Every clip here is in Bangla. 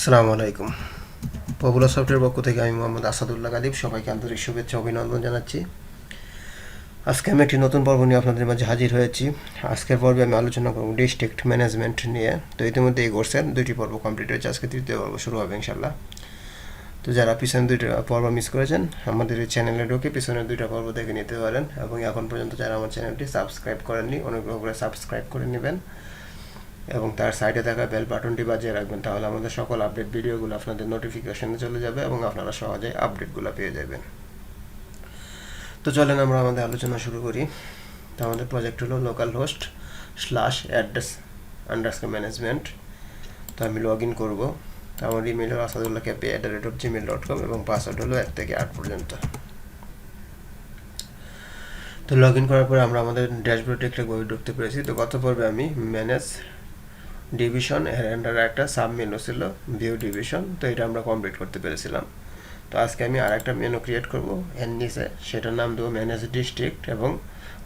আসসালামু আলাইকুম। পপুলার সফটওয়্যার পক্ষ থেকে আমি মোহাম্মদ আসাদুল্লাহ গালিব সবাইকে আন্তরিক শুভেচ্ছা অভিনন্দন জানাচ্ছি। আজকে আমি একটি নতুন পর্ব নিয়ে আপনাদের মাঝে হাজির হয়েছি। আজকের পর্বে আমি আলোচনা করব ডিস্ট্রিক্ট ম্যানেজমেন্ট নিয়ে। তো ইতিমধ্যে এই কোর্সের 2টি পর্ব কমপ্লিট হয়েছে, আজকে 3য় পর্ব শুরু হবে ইনশাল্লাহ। তো যারা পিছনে 2টা পর্ব মিস করেছেন আমাদের এই চ্যানেলে ঢুকে পিছনের 2টা পর্ব দেখে নিতে পারেন, এবং এখন পর্যন্ত যারা আমার চ্যানেলটি সাবস্ক্রাইব করেননি অনুগ্রহ করে সাবস্ক্রাইব করে নেবেন এবং তার সাইডে থাকা বেল বাটনটি বাজিয়ে রাখবেন, তাহলে আমাদের সকল আপডেট ভিডিওগুলো আপনাদের নোটিফিকেশনে চলে যাবে এবং আপনারা সহজে আপডেটগুলো পেয়ে যাবেন। তো চলেন আমরা আমাদের আলোচনা শুরু করি। তো আমাদের প্রজেক্ট হলো local host /address underscore management. তো আমি লগ ইন করবো। তো আমার ইমেল হলো asadullah@gmail.com এবং পাসওয়ার্ড হলো 1 থেকে 8 পর্যন্ত। তো লগ ইন করার পরে আমরা আমাদের ড্যাশবোর্ডে একটা বই ঢুকতে পেরেছি। তো গত পর্বে আমি ম্যানেজ ডিভিশন এর আন্ডারে একটা সাব মেনু ছিল ভিউ ডিভিশন, তো এটা আমরা কমপ্লিট করতে পেরেছিলাম। তো আজকে আমি আর একটা মেনু ক্রিয়েট করব এর নিচে, সেটার নাম দেবো ম্যানেজ ডিস্ট্রিক্ট এবং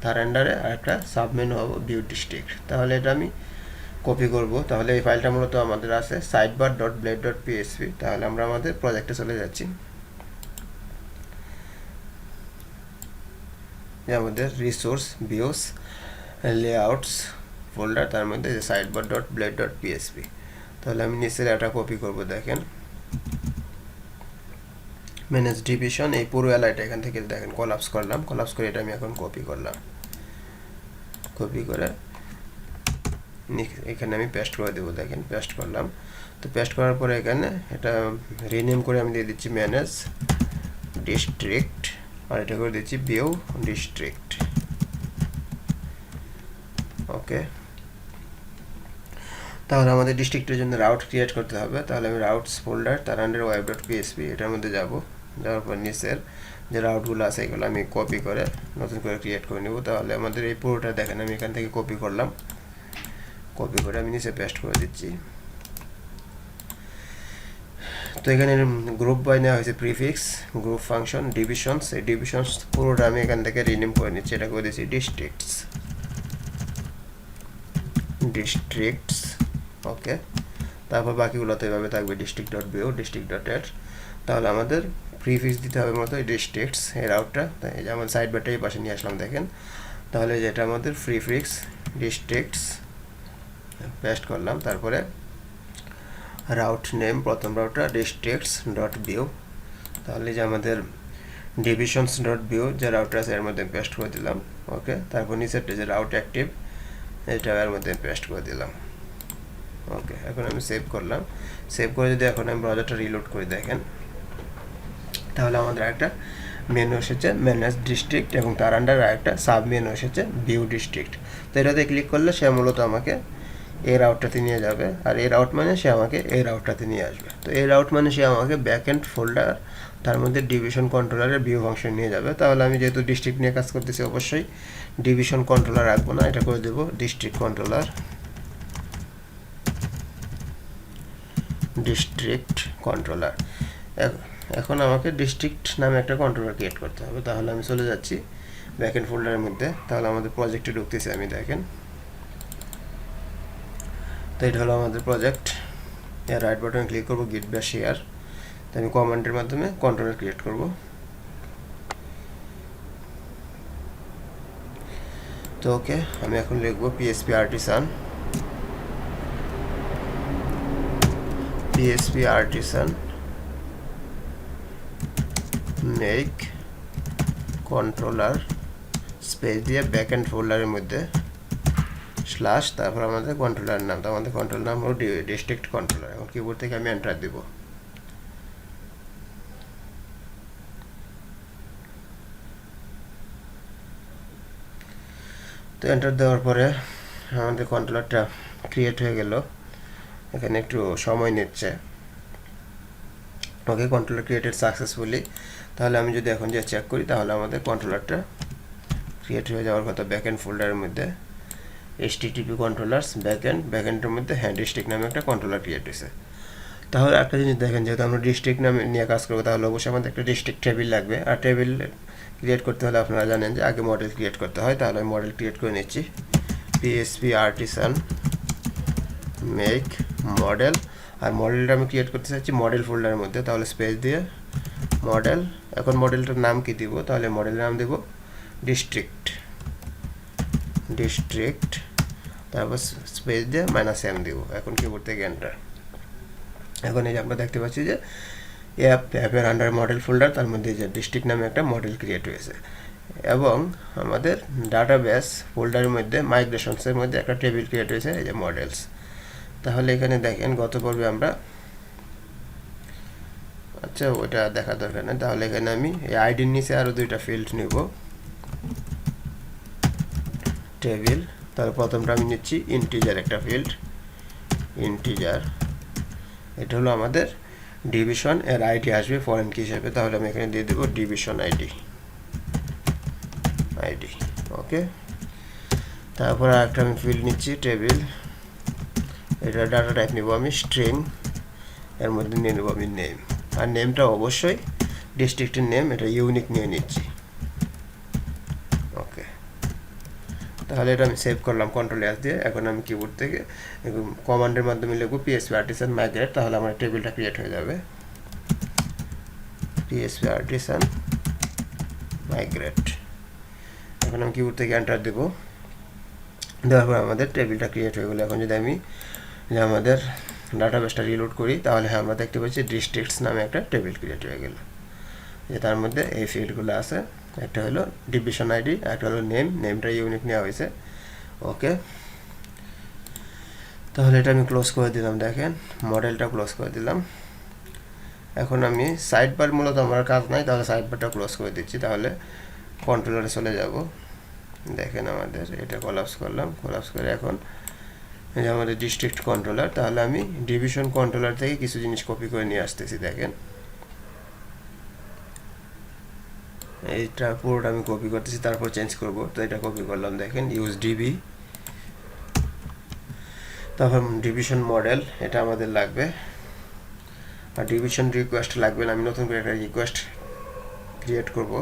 তার আন্ডারে আরেকটা সাব মেনু হবে ভিউ ডিস্ট্রিক্ট। তাহলে এটা আমি কপি করব। তাহলে এই ফাইলটা মূলত আমাদের আছে sidebar.blade.php। তাহলে আমরা আমাদের প্রজেক্টে চলে যাচ্ছি। আমাদের রিসোর্স ভিউস লেআউটস ফোল্ডার, তার মধ্যে sidebar.blade.php। তাহলে আমি নিচের একটা কপি করব। দেখেন ম্যানেজ ডিভিশন, এই পুরো এলাইটা এখান থেকে দেখেন কলাপস করলাম, কলাপস করে এটা আমি এখন কপি করলাম, কপি করে এখানে আমি পেস্ট করে দেবো। দেখেন পেস্ট করলাম। তো পেস্ট করার পরে এখানে এটা রিনেম করে আমি দিয়ে দিচ্ছি ম্যানেজ ডিস্ট্রিক্ট, আর এটা করে দিচ্ছি ভিউ ডিস্ট্রিক্ট। ওকে, তাহলে আমাদের ডিস্ট্রিক্টের জন্য রাউট ক্রিয়েট করতে হবে। তাহলে আমি রাউটস ফোল্ডার তার আন্ডার web.php এটার মধ্যে যাব। যাওয়ার পর নিচের যে রাউটগুলো আছে এগুলো আমি কপি করে নতুন করে ক্রিয়েট করে নেব। তাহলে আমাদের এই পুরোটা দেখেন আমি এখান থেকে কপি করলাম, কপি করে আমি নিচে পেস্ট করে দিচ্ছি। তো এখানে গ্রুপ বাই নেওয়া হয়েছে প্রিফিক্স, গ্রুপ ফাংশন, ডিভিশনস। এই ডিভিশনস পুরোটা আমি এখান থেকে রিনেম করে নিচ্ছি, এটা করে দিচ্ছি ডিস্ট্রিক্টস, ডিস্ট্রিক্টস। ওকে, তারপর বাকিগুলো তো এভাবে থাকবে district.view, district.add। তাহলে আমাদের প্রিফিক্স দিতে হবে মতো এই ডিস্ট্রিক্টস এর আউটটা, এই যে আমার সাইড বারটা এই পাশে নিয়ে আসলাম দেখেন। তাহলে যেটা আমাদের প্রিফিক্স ডিস্ট্রিক্টস পেস্ট করলাম, তারপরে রাউট নেম প্রথম রাউটটা districts.view। তাহলে যে আমাদের divisions.view যে রাউটটা আছে এর মধ্যে পেস্ট করে দিলাম। ওকে, তারপর নিচেরটা যে রাউট অ্যাক্টিভ এটা এর মধ্যে পেস্ট করে দিলাম। ওকে, এখন আমি সেভ করলাম। সেভ করে যদি এখন আমি ব্রাউজারটা রিলোড করে দেখেন, তাহলে আমাদের একটা মেনু এসেছে ম্যানেজ ডিস্ট্রিক্ট এবং তার আন্ডার একটা সাব মেনু এসেছে ভিউ ডিস্ট্রিক্ট। তো এটাতে ক্লিক করলে সে মূলত আমাকে এই রাউটটাতে নিয়ে যাবে, আর এই রাউট মানে সে আমাকে এই রাউটটাতে নিয়ে আসবে। তো এই রাউট মানে সে আমাকে ব্যাক এন্ড ফোল্ডার তার মধ্যে ডিভিশন কন্ট্রোলারের ভিউ ফাংশন নিয়ে যাবে। তাহলে আমি যেহেতু ডিস্ট্রিক্ট নিয়ে কাজ করতেছি অবশ্যই ডিভিশন কন্ট্রোলার রাখবো না, এটা করে দেবো ডিস্ট্রিক্ট কন্ট্রোলার, ডিস্ট্রিক্ট কন্ট্রোলার। এখন আমাকে ডিস্ট্রিক্ট নামে একটা কন্ট্রোলার ক্রিয়েট করতে হবে। তাহলে আমি চলে যাচ্ছি ব্যাকএন্ড ফোল্ডারের মধ্যে। তাহলে আমাদের প্রজেক্টে ঢুকতেছি আমি, দেখেন তো এটা হলো আমাদের প্রজেক্ট। এর রাইট বাটনে ক্লিক করবো গিট বা শেয়ার। তো আমি কমান্ডের মাধ্যমে কন্ট্রোলার ক্রিয়েট করব। তো ওকে, আমি এখন লিখবো PHP artisan make controller space দিয়ে ব্যাকএন্ড ফোল্ডারের মধ্যে স্ল্যাশ, তারপর আমাদের কন্ট্রোলার নাম। তো আমাদের কন্ট্রোলার নাম হলো ডিস্ট্রিক্ট কন্ট্রোলার। এখন কিবোর্ড থেকে আমি এন্টার দেব। তো এন্টার দেওয়ার পরে আমাদের কন্ট্রোলারটা ক্রিয়েট হয়ে গেল। এখানে একটু সময় নিচ্ছে। ওকে, কন্ট্রোলার ক্রিয়েটেড সাকসেসফুলি। তাহলে আমি যদি এখন যে চেক করি, তাহলে আমাদের কন্ট্রোলারটা ক্রিয়েট হয়ে যাওয়ার কথা ব্যাকএন্ড ফোল্ডারের মধ্যে HTTP কন্ট্রোলার্স ব্যাকএন্ডের মধ্যে ডিস্ট্রিক্ট নামে একটা কন্ট্রোলার ক্রিয়েট হয়েছে। তাহলে একটা জিনিস দেখেন, যেহেতু আমরা ডিস্ট্রিক্ট নামে নিয়ে কাজ করবো, তাহলে অবশ্যই আমাদের একটা ডিস্ট্রিক্ট টেবিল লাগবে। আর টেবিল ক্রিয়েট করতে হলে আপনারা জানেন যে আগে মডেল ক্রিয়েট করতে হয়। তাহলে আমি মডেল ক্রিয়েট করে নিচ্ছি, PHP artisan মেক মডেল। আর মডেলটা আমি ক্রিয়েট করতে চাচ্ছি মডেল ফোল্ডারের মধ্যে, তাহলে স্পেস দিয়ে মডেল। এখন মডেলটার নাম কি দিব, তাহলে মডেলের নাম দেব ডিস্ট্রিক্ট, তারপর স্পেস দিয়ে -m দিব। এখন কিবোর্ড থেকে এন্টার। এখন এই যে আমরা দেখতে পাচ্ছি যে অ্যাপের আন্ডার মডেল ফোল্ডার, তার মধ্যে যে ডিস্ট্রিক্ট নামে একটা মডেল ক্রিয়েট হয়েছে, এবং আমাদের ডাটাবেস ফোল্ডারের মধ্যে মাইগ্রেশনসের মধ্যে একটা টেবিল ক্রিয়েট হয়েছে, এই যে মডেলস। তাহলে এখানে দেখেন গত পর্বে আমরা, আচ্ছা ওটা দেখা দরকার নেই, তাহলে এখানে আমি এই আইডির নিচে আরও দুইটা ফিল্ড নিব, টেবিল। তার প্রথমটা আমি নিচ্ছি ইন্টিজার একটা ফিল্ড, ইন্টিজার, এটা হলো আমাদের ডিভিশন, এর আইডি আসবে ফরেন কি হিসেবে, তাহলে আমি এখানে দিয়ে দেবো ডিভিশন আইডি। ওকে, তারপর আরেকটা আমি ফিল্ড নিচ্ছি টেবিল, এটা ডাটা টাইপ নেব আমি স্ট্রিং, এর মধ্যে নিয়ে নেব আমি নেম, আর নেমটা অবশ্যই ডিস্ট্রিক্টের নেম, এটা ইউনিক নিয়ে নিচ্ছি। ওকে, তাহলে এটা আমি সেভ করলাম Ctrl+S দিয়ে। এখন আমি কিবোর্ড থেকে কমান্ডের মাধ্যমে লিখব PHP artisan migrate, তাহলে আমার টেবিলটা ক্রিয়েট হয়ে যাবে, PHP artisan migrate। এখন আমি কিবোর্ড থেকে এন্টার দেব, দেওয়ার পর আমাদের টেবিলটা ক্রিয়েট হয়ে গেলো। এখন যদি আমি আমাদের ডাটাবেসটা রিলোড করি, তাহলে আমরা দেখতে পাচ্ছি ডিস্ট্রিক্টস নামে একটা টেবিল ক্রিয়েট হয়ে গেল, যে তার মধ্যে এই ফিল্ডগুলো আছে, একটা হলো ডিভিশন আইডি, একটা হলো নেমটা ইউনিক নেওয়া হয়েছে। ওকে, তাহলে এটা আমি ক্লোজ করে দিলাম, দেখেন মডেলটা ক্লোজ করে দিলাম। এখন আমি সাইড বার, মূলত আমার কাজ নাই, তাহলে সাইড বারটা ক্লোজ করে দিচ্ছি। তাহলে কন্ট্রোলারে চলে যাব, দেখেন আমাদের এটা কলাপস করলাম, কলাপস করে এখন এই যে আমাদের ডিস্ট্রিক্ট কন্ট্রোলার, তাহলে আমি ডিভিশন কন্ট্রোলার থেকে কিছু জিনিস কপি করে নিয়ে আসতেছি। দেখেন এইটা পুরোটা আমি কপি করতেছি, তারপর চেঞ্জ করব, তো এটা কপি করলাম, দেখেন ইউজ ডিবি, তারপর ডিভিশন মডেল, এটা আমাদের লাগবে, আর ডিভিশন রিকোয়েস্ট লাগবে না, আমি নতুন করে একটা রিকোয়েস্ট ক্রিয়েট করব।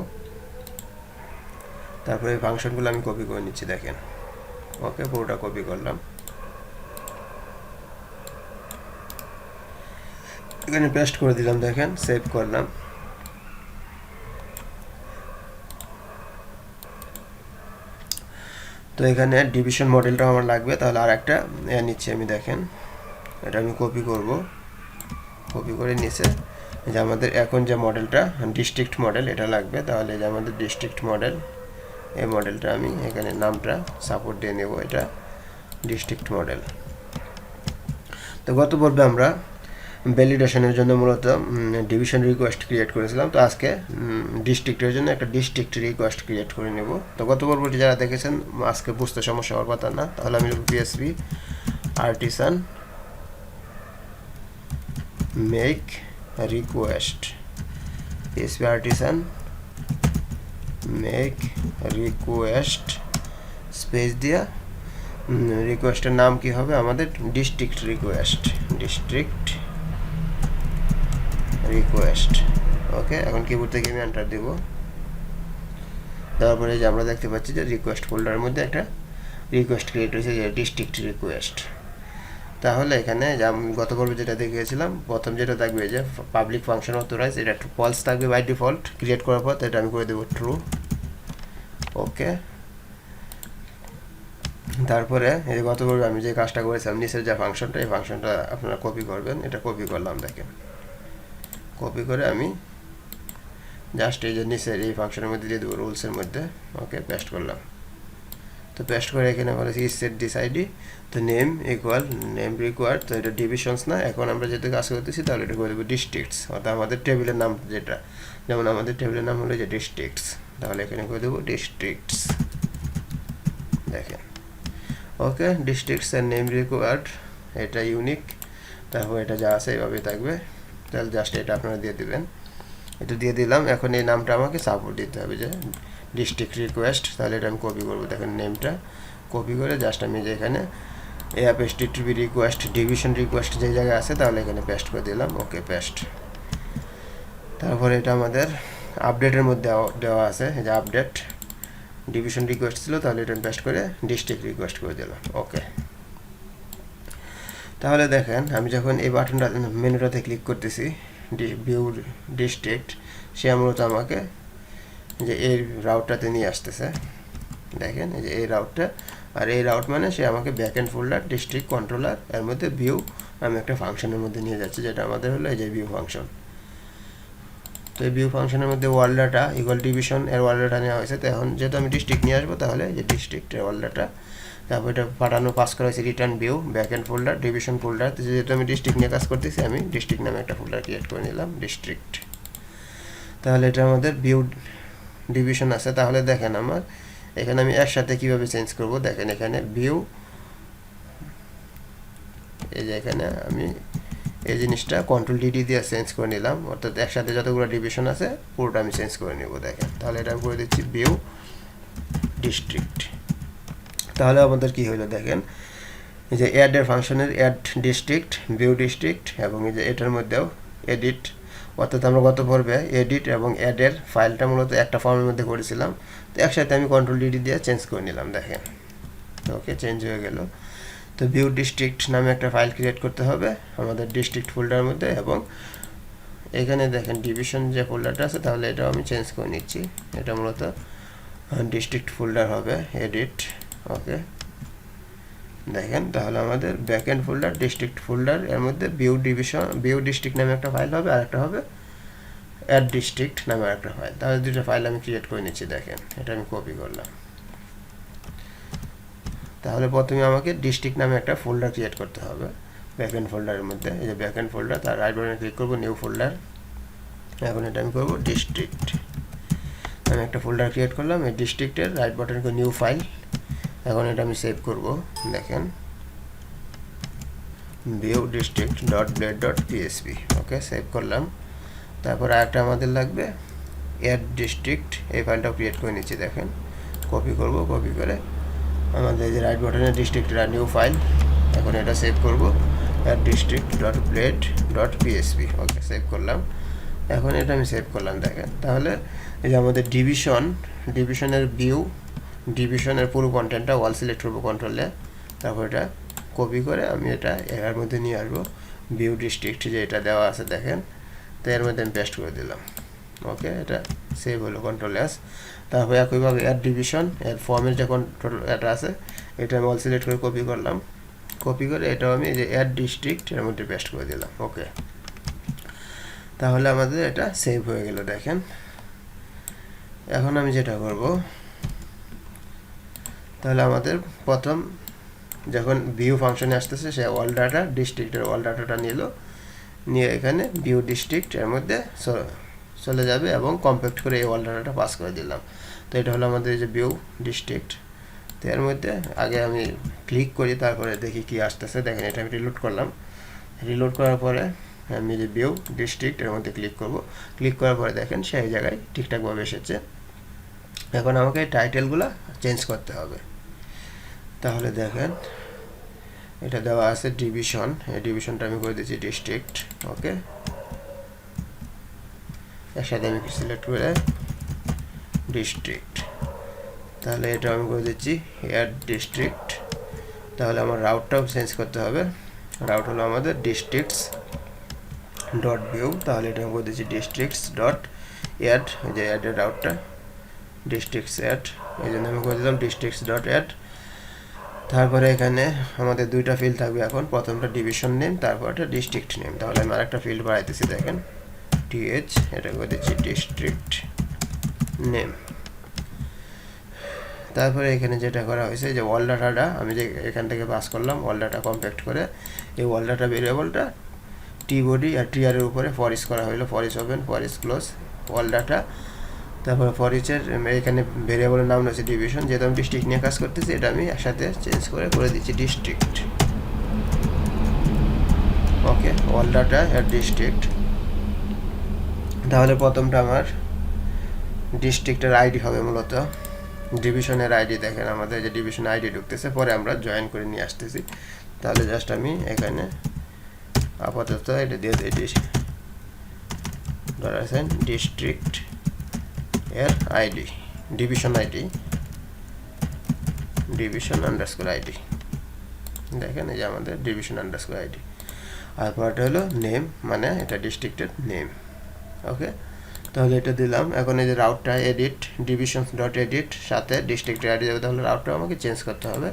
তারপরে এই ফাংশনগুলো আমি কপি করে নিচ্ছি, দেখেন ওকে, পুরোটা কপি করলাম, এখানে পেস্ট করে দিলাম, দেখেন সেভ করলাম। তো এখানে ডিভিশন মডেলটা আমার লাগবে, তাহলে আর একটা নিচ্ছি আমি, দেখেন এটা আমি কপি করব, কপি করে নিচে যে আমাদের এখন যে মডেলটা ডিস্ট্রিক্ট মডেল এটা লাগবে, তাহলে যে আমাদের ডিস্ট্রিক্ট মডেল, এই মডেলটা আমি এখানে নামটা সাপোর্ট দিয়ে নেব, এটা ডিস্ট্রিক্ট মডেল। তো গত পর্বে আমরা ভ্যালিডেশনের জন্য মূলত ডিভিশন রিকোয়েস্ট ক্রিয়েট করেছিলাম, তো আজকে ডিস্ট্রিক্টের জন্য একটা ডিস্ট্রিক্ট রিকোয়েস্ট ক্রিয়েট করে নেব। তো গত পর্বটি যারা দেখেছেন আজকে বুঝতে সমস্যা হওয়ার কথা না, তাহলে আমি PHP artisan make request, PHP artisan make request space দিয়া রিকোয়েস্টের নাম কি হবে আমাদের ডিস্ট্রিক্ট রিকোয়েস্ট। ওকে, এখন কিবোর্ড থেকে আমি এন্টার দেব, তারপরে যে আমরা দেখতে পাচ্ছি যে রিকোয়েস্ট ফোল্ডারের মধ্যে একটা রিকোয়েস্ট ক্রিয়েট হয়েছে, যে ডিস্ট্রিক্ট রিকোয়েস্ট। তাহলে এখানে গত পর্বে যেটা দেখিয়েছিলাম, প্রথম যেটা থাকবে যে পাবলিক ফাংশন অথরাইজ, এটা একটু ফলস থাকবে বাই ডিফল্ট ক্রিয়েট করার পর, এটা আমি করে দেবো ট্রু। ওকে, তারপরে এই গত পর্বে আমি যে কাজটা করেছিলাম, নিচের যে ফাংশনটা, এই ফাংশনটা আপনারা কপি করবেন, এটা কপি করলাম, দেখেন কপি করে আমি জাস্ট এই যে নিচের এই ফাংশনের মধ্যে দিয়ে দেবো রুলসের মধ্যে। ওকে, পেস্ট করলাম, তো পেস্ট করে এখানে বলেছি সেট দিস আইডি, তো নেম ইকুয়াল নেম রিকোয়ার্ড, তো এটা ডিভিশনস না, এখন আমরা যেহেতু কাজ করতেছি তাহলে এটা করে দেবো ডিস্ট্রিক্টস, অর্থাৎ আমাদের টেবিলের নাম যেটা, যেমন আমাদের টেবিলের নাম হলো যে ডিস্ট্রিক্টস, তাহলে এখানে করে দেবো ডিস্ট্রিক্টস, দেখেন ওকে, ডিস্ট্রিক্টস এর নেম রিকোয়ার্ড, এটা ইউনিক, তারপর এটা যা আছে এভাবেই থাকবে, তাহলে জাস্ট এটা আপনারা দিয়ে দিবেন, এটা দিয়ে দিলাম। এখন এই নামটা আমাকে সাপোর্ট দিতে হবে যে ডিস্ট্রিক্ট রিকোয়েস্ট, তাহলে এটা আমি কপি করবো, দেখেন নেমটা কপি করে জাস্ট আমি যে এখানে HTTP রিকোয়েস্ট ডিভিশন রিকোয়েস্ট যে জায়গায় আছে, তাহলে এখানে পেস্ট করে দিলাম। ওকে, পেস্ট। তারপরে এটা আমাদের আপডেটের মধ্যে দেওয়া আছে, যে আপডেট ডিভিশন রিকোয়েস্ট ছিল, তাহলে এটা পেস্ট করে ডিস্ট্রিক্ট রিকোয়েস্ট করে দিলাম। ওকে, তাহলে দেখেন আমি যখন এই বাটনটা মেনুটাতে ক্লিক করতেছি ভিউ ডিস্ট্রিক্ট, সে মূলত আমাকে যে এই রাউটটাতে নিয়ে আসতেছে। দেখেন এই যে এই রাউটটা, আর এই রাউট মানে সে আমাকে ব্যাকএন্ড ফোল্ডার ডিস্ট্রিক্ট কন্ট্রোলার এর মধ্যে ভিউ আমি একটা ফাংশনের মধ্যে নিয়ে যাচ্ছে, যেটা আমাদের হলো এই যে ভিউ ফাংশন। তো এই ভিউ ফাংশনের মধ্যে ওয়ার্ল্ড ডাটা ইকুয়াল ডিভিশন এর ওয়ার্ল্ড ডাটা নেওয়া হয়েছে। তো এখন যেহেতু আমি ডিস্ট্রিক্ট নিয়ে আসবো, তাহলে যে ডিস্ট্রিক্টের ওয়ার্ল্ড ডাটা, তারপর এটা পাস করা হয়েছে return view backend folder division folder. তো যেহেতু আমি ডিস্ট্রিক্ট নিয়ে কাজ করতেছি, আমি ডিস্ট্রিক্ট নামে একটা ফোল্ডার ক্রিয়েট করে নিলাম ডিস্ট্রিক্ট। তাহলে এটা আমাদের ভিউ ডিভিশন আছে। তাহলে দেখেন আমার এখানে আমি একসাথে কিভাবে চেঞ্জ করব, দেখেন এখানে ভিউ, এই যে এখানে আমি এই জিনিসটা কন্ট্রোল ডিডি দিয়ে চেঞ্জ করে নিলাম, অর্থাৎ একসাথে যতগুলো ডিভিশন আছে পুরোটা আমি চেঞ্জ করে নেব। দেখেন তাহলে এটা আমি করে দিচ্ছি ভিউ ডিস্ট্রিক্ট। তাহলে আমাদের কি হলো দেখেন, এই যে অ্যাড এর ফাংশনের অ্যাড ডিস্ট্রিক্ট, ভিউ ডিস্ট্রিক্ট, এবং এই যে এটার মধ্যেও এডিট, অর্থাৎ আমরা গত পর্বে এডিট এবং অ্যাডের ফাইলটা মূলত একটা ফর্মের মধ্যে করেছিলাম। তো একসাথে আমি কন্ট্রোল ডিডি দিয়ে চেঞ্জ করে নিলাম। দেখেন ওকে, চেঞ্জ হয়ে গেল। তো ভিউ ডিস্ট্রিক্ট নামে একটা ফাইল ক্রিয়েট করতে হবে আমাদের ডিস্ট্রিক্ট ফোল্ডারের মধ্যে, এবং এখানে দেখেন ডিভিশন যে ফোল্ডারটা আছে, তাহলে এটাও আমি চেঞ্জ করে নিচ্ছি। এটা মূলত ডিস্ট্রিক্ট ফোল্ডার হবে, এডিট। ওকে, দেখেন তাহলে আমাদের ব্যাকএন্ড ফোল্ডার ডিস্ট্রিক্ট ফোল্ডার এর মধ্যে ভিউ ডিস্ট্রিক্ট নামে একটা ফাইল হবে, আর একটা হবে অ্যাড ডিস্ট্রিক্ট নামে একটা ফাইল। তাহলে দুটো ফাইল আমি ক্রিয়েট করে নিচ্ছি। দেখেন এটা আমি কপি করলাম। তাহলে প্রথমে আমাকে ডিস্ট্রিক্ট নামে একটা ফোল্ডার ক্রিয়েট করতে হবে ব্যাকএন্ড ফোল্ডারের মধ্যে। এই যে ব্যাকএন্ড ফোল্ডার, তার রাইট বাটনে ক্লিক করব, নিউ ফোল্ডার। এখন এটা আমি করব ডিস্ট্রিক্ট। আমি একটা ফোল্ডার ক্রিয়েট করলাম এই ডিস্ট্রিক্টের, রাইট বাটনে করে নিউ ফাইল। এখন এটা আমি সেভ করব। দেখেন view district dot blade dot PSP. Okay, save করলাম। তারপর আরেকটা আমাদের লাগবে অ্যাড ডিস্ট্রিক্ট, এই ফাইলটাও ক্রিয়েট করে নিচ্ছি। দেখেন কপি করব, কপি করে আমাদের যে রাইট বাটনে ডিস্ট্রিক্টের নিউ ফাইল, এখন এটা সেভ করব add district dot blade dot PSP. Okay, save করলাম। এখন এটা আমি সেভ করলাম। দেখেন তাহলে এই যে আমাদের ডিভিশনের ভিউ ডিভিশনের পুরো কন্টেন্টটা ওয়াল সিলেক্ট করবো কন্ট্রোলে, তারপর এটা কপি করে আমি এটা এর মধ্যে নিয়ে আসবো ভিউ ডিস্ট্রিক্ট যে এটা দেওয়া আছে। দেখেন তো এর মধ্যে আমি পেস্ট করে দিলাম। ওকে, এটা সেভ হলো কন্ট্রোল এস। তারপর একইভাবে অ্যাড ডিভিশন এর ফর্মের যে কন্ট্রোল এটা আছে, এটা আমি অল সিলেক্ট করে কপি করলাম। কপি করে এটাও আমি যে অ্যাড ডিস্ট্রিক্ট এর মধ্যে পেস্ট করে দিলাম। ওকে, তাহলে আমাদের এটা সেভ হয়ে গেল। দেখেন এখন আমি যেটা করব, তাহলে আমাদের প্রথম যখন ভিউ ফাংশনে আসতেছে, সে অল ডাটা ডিস্ট্রিক্টের অল ডাটাটা নিয়ে এখানে ভিউ ডিস্ট্রিক্ট এর মধ্যে চলে যাবে, এবং কম্প্যাক্ট করে এই অল ডাটাটা পাস করে দিলাম। তো এটা হলো আমাদের যে ভিউ ডিস্ট্রিক্ট। তো এর মধ্যে আগে আমি ক্লিক করি, তারপরে দেখি কি আসতেছে। দেখেন এটা আমি রিলোড করলাম। রিলোড করার পরে আমি যে ভিউ ডিস্ট্রিক্ট এর মধ্যে ক্লিক করব। ক্লিক করার পরে দেখেন সেই জায়গায় ঠিকঠাকভাবে এসেছে। এখন আমাকে এই টাইটেলগুলো চেঞ্জ করতে হবে। তাহলে দেখেন এটা দেওয়া আছে ডিভিশন, এই ডিভিশনটা আমি করে দিচ্ছি ডিস্ট্রিক্ট। ওকে, একসাথে আমি সিলেক্ট করে ডিস্ট্রিক্ট। তাহলে এটা আমি করে দিচ্ছি অ্যাড ডিস্ট্রিক্ট। তাহলে আমার রাউটটাও চেঞ্জ করতে হবে। রাউট হলো আমাদের ডিস্ট্রিক্টস ডট ভিউ। তাহলে এটা আমি করে দিচ্ছি ডিস্ট্রিক্টস ডট অ্যাড, যে অ্যাডের রাউটটা ডিস্ট্রিক্টস অ্যাড, এই জন্য আমি করে দিলাম ডিস্ট্রিক্টস ডট অ্যাড। তারপরে এখানে আমাদের দুইটা ফিল্ড থাকবে এখন, প্রথমটা ডিভিশন নেম, তারপরটা ডিস্ট্রিক্ট নেম। তাহলে আমি আরেকটা ফিল্ড বাড়াইতেছি। দেখেন টিএইচ, এটা করে দিচ্ছি ডিস্ট্রিক্ট নেম। তারপরে এখানে যেটা করা হয়েছে যে ওয়াল ডাটাটা আমি যে এখান থেকে পাস করলাম, ওয়াল ডাটা কম্প্যাক্ট করে এই ওয়াল ডাটা ভেরিয়েবলটা টি বডি আর টিআর এর উপরে ফর ইচ করা হলো, for each open for each close val data. তারপরে ফর ইচের এখানে ভেরিয়েবলের নাম রয়েছে ডিভিশন, যেহেতু আমি ডিস্ট্রিক্ট নিয়ে কাজ করতেছি, এটা আমি একসাথে চেঞ্জ করে দিচ্ছি ডিস্ট্রিক্ট। ওকে, অল ডাটা আর ডিস্ট্রিক্ট। তাহলে প্রথমটা আমার ডিস্ট্রিক্টের আইডি হবে মূলত ডিভিশনের আইডি। দেখেন আমাদের যে ডিভিশন আইডি ঢুকতেছে, পরে আমরা জয়েন করে নিয়ে আসতেছি। তাহলে জাস্ট আমি এখানে আপাতত এটা দিয়ে দিই ডিস্ট্রিক্ট এর ID division ID division underscore ID. দেখেন এই যে আমাদের ডিভিশন আন্ডারস্কোর আইডি। আর পরটা হলো নেম, মানে এটা ডিস্ট্রিক্টের নেম। ওকে, তাহলে এটা দিলাম। এখন এই যে রাউটটা এডিট ডিভিশনস ডট এডিট সাথে ডিস্ট্রিক্টের আইডি যাবে, তাহলে রাউটটা আমাকে চেঞ্জ করতে হবে।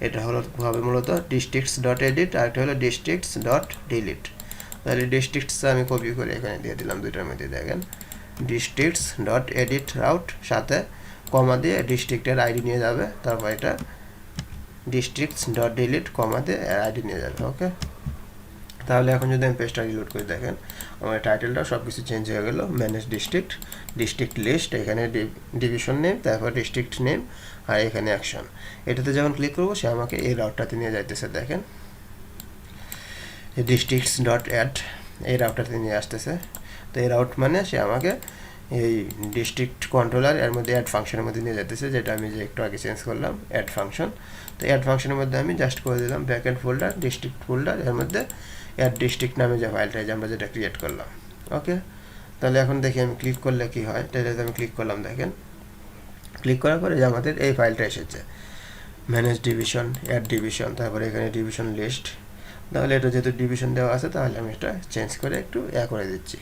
এটা হলো হবে মূলত ডিস্ট্রিক্টস ডট এডিট, আর এটা হলো ডিস্ট্রিক্টস ডট ডিলিট। তাহলে ডিস্ট্রিক্টস আমি কপি করে এখানে দিয়ে দিলাম, দুইটার মধ্যে দেখেন ডিস্ট্রিক্টস ডট এডিট রাউট সাথে কমা দিয়ে ডিস্ট্রিক্টের আইডি নিয়ে যাবে, তারপর এটা ডিস্ট্রিক্টস ডট ডিলিট কমা দিয়ে আইডি নিয়ে যাবে। ওকে, তাহলে এখন যদি আমি পেজটা রিলোড করে দেখেন আমার টাইটেলটা সব কিছু চেঞ্জ হয়ে গেল। ম্যানেজ ডিস্ট্রিক্ট, ডিস্ট্রিক্ট লিস্ট, এখানে ডিভিশন নেম, তারপর ডিস্ট্রিক্ট নেম, আর এখানে অ্যাকশন। এটাতে যখন ক্লিক করবো সে আমাকে এই রাউটটাতে নিয়ে যাইতেছে। দেখেন ডিস্ট্রিক্টস ডট অ্যাড এই রাউটটাতে নিয়ে আসতেছে। তো এই রাউট মানে সে আমাকে এই ডিস্ট্রিক্ট কন্ট্রোলার এর মধ্যে অ্যাড ফাংশনের মধ্যে নিয়ে যেতেছে, যেটা আমি যে একটু আগে চেঞ্জ করলাম অ্যাড ফাংশন। তো অ্যাড ফাংশনের মধ্যে আমি জাস্ট করে দিলাম ব্যাকএন্ড ফোল্ডার ডিস্ট্রিক্ট ফোল্ডার, এর মধ্যে অ্যাড ডিস্ট্রিক্ট নামে যে ফাইলটা যে আমরা যেটা ক্রিয়েট করলাম। ওকে, তাহলে এখন দেখি আমি ক্লিক করলে কি হয়। তাহলে আমি ক্লিক করলাম, দেখেন ক্লিক করার পরে যে আমাদের এই ফাইলটা এসেছে ম্যানেজ ডিভিশন, অ্যাড ডিভিশন, তারপরে এখানে ডিভিশন লিস্ট। তাহলে এটা যেহেতু ডিভিশন দেওয়া আছে তাহলে আমি এটা চেঞ্জ করে একটু করে দিচ্ছি।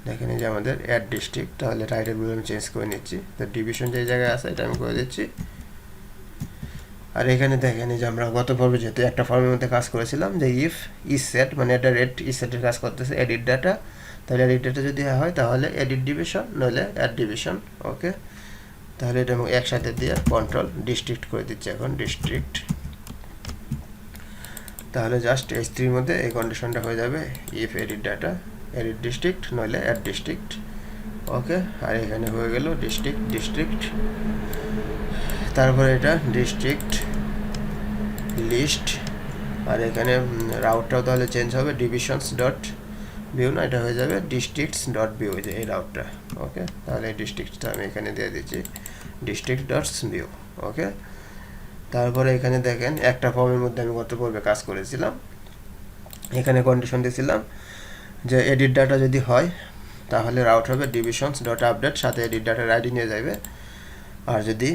দেখেন এই যে আমাদের অ্যাড ডিস্ট্রিক্ট, তাহলে টাইটেলগুলো আমি চেঞ্জ করে নিচ্ছি। তো ডিভিশন যে জায়গায় আছে এটা আমি করে দিচ্ছি। আর এখানে দেখেন এই যে আমরা গত পর্বে যেহেতু একটা ফর্মের মধ্যে কাজ করেছিলাম যে ইফ ইজ সেট, মানে এটা রেড ইজ সেটের কাজ করতেছে এডিট ডাটা। তাহলে এডিট ডাটা যদি হয় তাহলে এডিট ডিভিশন নইলে অ্যাড ডিভিশন। ওকে, তাহলে এটা আমি একসাথে দিয়ে কন্ট্রোল ডিস্ট্রিক্ট করে দিচ্ছি এখন ডিস্ট্রিক্ট। তাহলে জাস্ট H3 এর মধ্যে এই কন্ডিশনটা হয়ে যাবে if edit data edit district নইলে অ্যাড ডিস্ট্রিক্ট। ওকে, আর এখানে হয়ে গেল ডিস্ট্রিক্ট ডিস্ট্রিক্ট, তারপরে এটা ডিস্ট্রিক্ট লিস্ট, আর এখানে রাউটটাও তাহলে চেঞ্জ হবে ডিভিশনস ডট ভিউ না, এটা হয়ে যাবে ডিস্ট্রিক্টস ডট ভিউ, যে এই রাউটটা। ওকে, তাহলে এই ডিস্ট্রিক্টটা আমি এখানে দিয়ে দিচ্ছি ডিস্ট্রিক্ট ডটস ভিউ। ওকে, তারপরে এখানে দেখেন একটা ফর্মের মধ্যে আমি গত পর্বে কাজ করেছিলাম, এখানে কন্ডিশন দিয়েছিলাম যে এডিট ডাটা যদি হয় তাহলে রাউট হবে ডিভিশনস ডট আপডেট সাথে এডিট ডাটার আইডি নিয়ে যাবে, আর যদি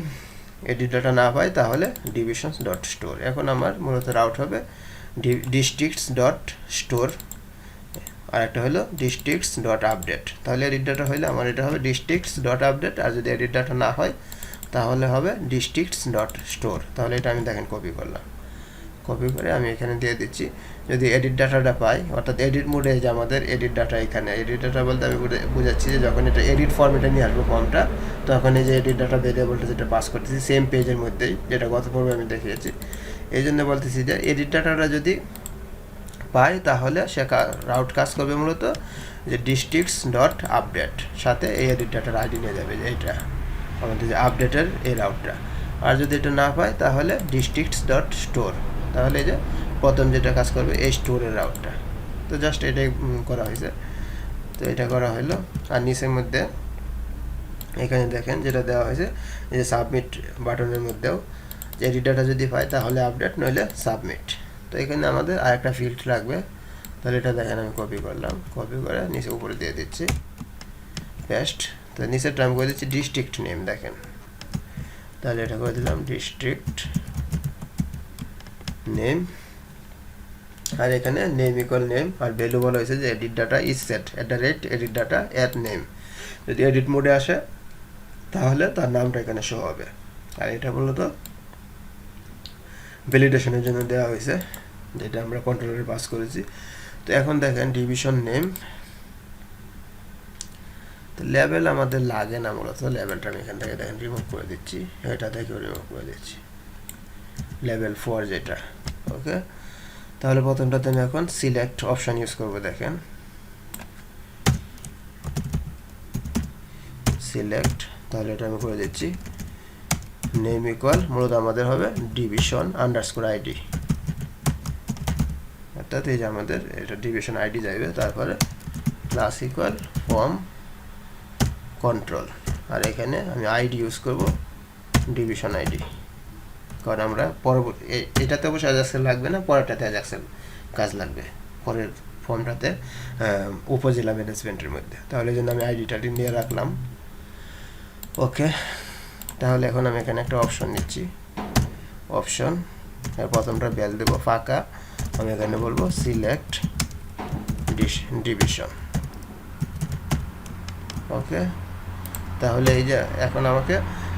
এডিট ডাটা না পাই তাহলে ডিভিশনস ডট স্টোর। এখন আমার মূলত রাউট হবে ডিস্ট্রিক্টস ডট স্টোর, আর একটা হলো ডিস্ট্রিক্টস ডট আপডেট। তাহলে এডিট ডাটা হলে আমার এটা হবে ডিস্ট্রিক্টস ডট আপডেট, আর যদি এডিট ডাটা না হয় তাহলে হবে ডিস্ট্রিক্টস ডট স্টোর। তাহলে এটা আমি দেখেন কপি করলাম, কপি করে আমি এখানে দিয়ে দিচ্ছি। যদি এডিট ডাটাটা পাই, অর্থাৎ এডিট মোডে যে আমাদের এডিট ডাটা, এখানে এডিট ডাটা বলতে আমি বুঝাচ্ছি যে যখন এটা এডিট ফর্মেটে নিয়ে আসবো ফর্মটা, তখন এই যে এডিট ডাটা ভেরিয়েবলটা যেটা পাস করতেছি সেম পেজের মধ্যেই, যেটা গত পর্বে আমি দেখিয়েছি। এই জন্য বলতেছি যে এডিট ডাটাটা যদি পাই তাহলে সে রাউট কাজ করবে মূলত যে ডিস্ট্রিক্টস ডট আপডেট সাথে এই এডিট ডাটার আইডি নিয়ে যাবে, যে এইটা আমাদের যে আপডেটের এই রাউটটা। আর যদি এটা না পাই তাহলে ডিস্ট্রিক্টস ডট স্টোর, তাহলে যে প্রথম যেটা কাজ করবে এই স্টোরের রাউটটা। তো জাস্ট এটাই করা হয়েছে। তো এটা করা হলো, আর নিচের মধ্যে এখানে দেখেন যেটা দেওয়া হয়েছে যে সাবমিট বাটনের মধ্যেও যে এডিট ডাটা যদি পাই তাহলে আপডেট নইলে সাবমিট। তো এখানে আমাদের আরেকটা ফিল্ড লাগবে, তাহলে এটা দেখেন আমি কপি করলাম, কপি করে নিচে উপরে দিয়ে দিচ্ছি পেস্ট। তো নিচেরটা আমি করে দিচ্ছি ডিস্ট্রিক্ট নেম, দেখেন তাহলে এটা করে দিলাম ডিস্ট্রিক্ট নেম, আর এখানে নেম ইকুয়াল নেম, আর ভ্যালু বলা হয়েছে যে edit data is set @edit data add name। যদি এডিট মোডে আসে তাহলে তার নামটা এখানে শো হবে। আর এটা মূলত ভ্যালিডেশনের জন্য দেওয়া হয়েছে, যেটা আমরা কন্ট্রোলারে পাস করেছি। তো এখন দেখেন ডিভিশন নেম, তো লেভেল আমাদের লাগে না মূলত, লেভেলটা আমি এখান থেকে দেখেন রিমুভ করে দিচ্ছি, এটা থেকেও রিমুভ করে দিচ্ছি লেভেল 4 যেটা। ওকে, তাহলে প্রথমটাতে আমি এখন সিলেক্ট অপশন ইউজ করব, দেখেন সিলেক্ট, তাহলে এটা আমি করে দিচ্ছি নেম ইকুয়াল মূলত আমাদের হবে ডিভিশন আন্ডারস্কোর আইডি, অর্থাৎ এই যে আমাদের এটা ডিভিশন আইডি যাবে, তারপরে প্লাস ইকুয়াল ফর্ম কন্ট্রোল, আর এখানে আমি আইডি ইউজ করব ডিভিশন আইডি, কারণ আমরা পরবর্তী এটাতে অবশ্য অ্যাজাক্সেল লাগবে না, পরেরটাতে অ্যাজাক্সেল কাজ লাগবে পরের ফর্মটাতে উপজেলা ম্যানেজমেন্টের মধ্যে। তাহলে এই জন্য আমি আইডিটা নিয়ে রাখলাম। ওকে, তাহলে এখন আমি এখানে একটা অপশন নিচ্ছি, অপশন প্রথমটা বেল দেব ফাঁকা, আমি এখানে বলবো সিলেক্ট ডিভিশন। ওকে, তাহলে এই যে এখন আমাকে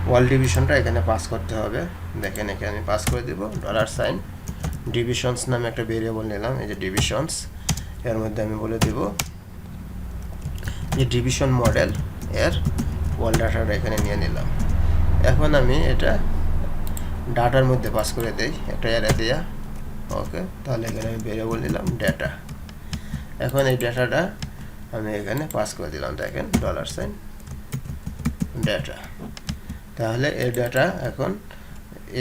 ওয়াল ডিভিশনটা এখানে পাস করতে হবে। দেখেন এখানে আমি পাস করে দিব $, ডিভিশনস নামে একটা ভেরিয়েবল নিলাম, এই যে ডিভিশনস, এর মধ্যে আমি বলে দিব যে ডিভিশন মডেল এর ওয়াল ডাটাটা এখানে নিয়ে নিলাম। এখন আমি এটা ডাটার মধ্যে পাস করে দেই একটা অ্যারে দিয়া। ওকে, তাহলে এখানে আমি ভেরিয়েবল নিলাম ডেটা। এখন এই ডেটাটা আমি এখানে পাস করে দিলাম, দেখেন $ডেটা। তাহলে এই ডেটা এখন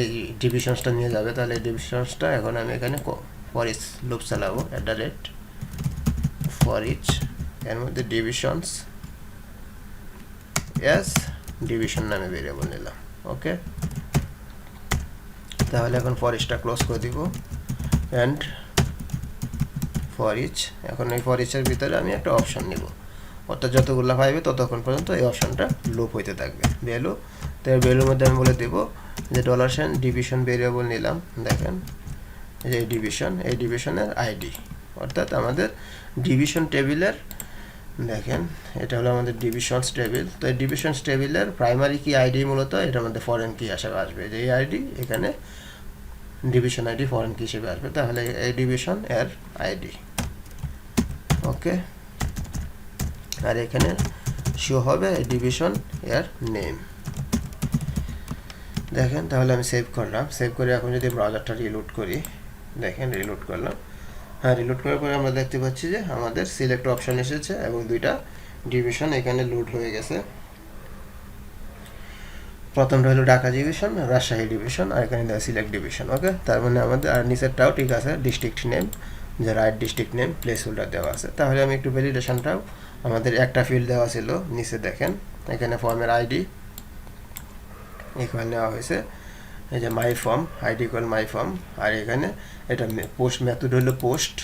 এই ডিভিশনসটা নিয়ে যাবে। তাহলে এই ডিভিশনসটা এখন আমি এখানে ফর ইচ লুপ চালাবো, for each, এর মধ্যে ডিভিশনস এস ডিভিশন নামে ভেরিয়েবল নিলাম। ওকে, তাহলে এখন ফর ইচটা ক্লোজ করে দিব অ্যান্ড ফর ইচ। এখন এই ফর ইচের ভিতরে আমি একটা অপশন নিব, অর্থাৎ যতগুলো পাইবে ততক্ষণ পর্যন্ত এই অপশনটা লুপ হইতে থাকবে। ভ্যালু, তো এর ভ্যালুর মধ্যে আমি বলে দেব যে $, ডিভিশন ভেরিয়েবল নিলাম, দেখেন এই যে ডিভিশন, এই ডিভিশনের আইডি, অর্থাৎ আমাদের ডিভিশন টেবিলের, দেখেন এটা হলো আমাদের ডিভিশনস টেবিল। তো এই ডিভিশনস টেবিলের প্রাইমারি কি আইডি মূলত এটার মধ্যে ফরেন কি হিসেবে আসবে, যে এই আইডি এখানে ডিভিশন আইডি ফরেন কি হিসেবে আসবে। তাহলে এই ডিভিশন এর আইডি। ওকে, আর এখানে শো হবে ডিভিশন এর নেম। দেখেন, তাহলে আমি সেভ করলাম। সেভ করে এখন যদি ব্রাউজারটা রিলোড করি, দেখেন রিলোড করলাম। হ্যাঁ, রিলোড করার পরে আমরা দেখতে পাচ্ছি যে আমাদের সিলেক্ট অপশন এসেছে এবং দুইটা ডিভিশন এখানে লোড হয়ে গেছে। প্রথমটা হলো ঢাকা ডিভিশন, রাজশাহী ডিভিশন, আর এখানে সিলেক্ট ডিভিশন। ওকে, তার মানে আমাদের আর নিচেরটাও ঠিক আছে, ডিস্ট্রিক্ট নেম, যে right district name place holder দেওয়া আছে। তাহলে আমি একটু ভ্যালিডেশনটাও, আমাদের একটা ফিল্ড দেওয়া ছিল নিচে, দেখেন এখানে ফর্মের আইডি এখানে নেওয়া হয়েছে, এই যে মাই ফর্ম, আইডি ইকুয়াল মাই ফর্ম, আর এখানে এটা পোস্ট মেথড হলো পোস্ট।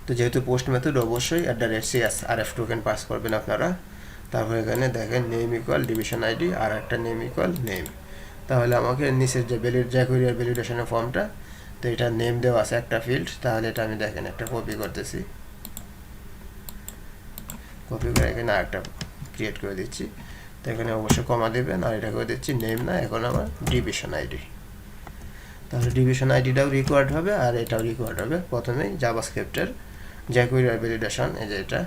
তো যেহেতু পোস্ট মেথড অবশ্যই @CS RF টোকেন পাস করবেন আপনারা। তারপর এখানে দেখেন নেম ইকুয়াল ডিভিশন আইডি, আর একটা নেম ইকুয়াল নেম। তাহলে আমাকে নিচের যে জ্যাকুয়ারিয়ার ভ্যালিডেশনের ফর্মটা, তো এটা নেম দেওয়া আছে একটা ফিল্ড। তাহলে এটা আমি দেখেন একটা কপি করতেছি, কপি করে এখানে আরেকটা ক্রিয়েট করে দিচ্ছি। তো এখানে অবশ্যই কমা দেবেন, আর এটা করে দিচ্ছি নেম না, এখন আমার ডিভিশন আইডি। তাহলে ডিভিশন আইডিটাও রিকোয়ার্ড হবে আর এটাও রিকোয়ার্ড হবে। প্রথমেই জাভাস্ক্রিপ্টের জ্যাকুয়ারি ভ্যালিডেশন, এই যে এটা।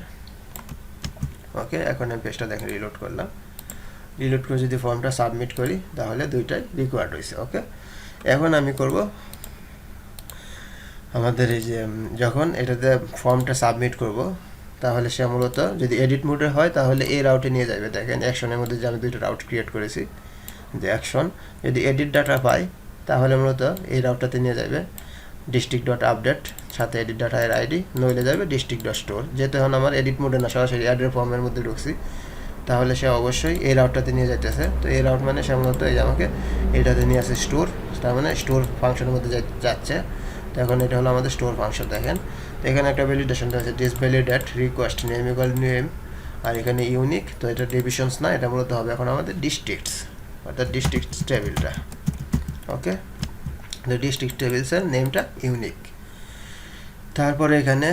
ওকে, এখন আমি পেজটা দেখেন রিলোড করলাম। রিলোড করে যদি ফর্মটা সাবমিট করি তাহলে দুইটাই রিকোয়ার্ড হয়েছে। ওকে, এখন আমি করব আমাদের এই যে যখন এটাতে ফর্মটা সাবমিট করব, তাহলে সে মূলত যদি এডিট মোডে হয় তাহলে এই রাউটে নিয়ে যাবে। দেখেন অ্যাকশনের মধ্যে যে আমি দুইটা রাউট ক্রিয়েট করেছি, যে অ্যাকশন, যদি এডিট ডাটা পাই তাহলে মূলত এই রাউটটাতে নিয়ে যাবে district.update, সাথে এডিট ডাটা এর আইডি, নইলে যাবে district.store। যেহেতু এখন আমার এডিট মোডে না, সরাসরি অ্যাডের ফর্মের মধ্যে ঢুকছি, তাহলে সে অবশ্যই এই রাউটটাতে নিয়ে যাইতেছে। তো এই রাউট মানে সে মূলত এই আমাকে এটাতে নিয়ে আসে স্টোর, তার মানে স্টোর ফাংশনের মধ্যে যাচ্ছে। তো এখন এটা হলো আমাদের স্টোর ফাংশন। দেখেন তো এখানে একটা ভ্যালিডেশন আছে, this validate request name equal name, আর এখানে ইউনিক। তো এটা ডিভিশনস না, এটা মূলত হবে এখন আমাদের ডিস্ট্রিক্টস, অর্থাৎ ডিস্ট্রিক্টস টেবিলটা। ওকে, তো ডিস্ট্রিক্ট টেবিলসের নেমটা ইউনিক। তারপরে এখানে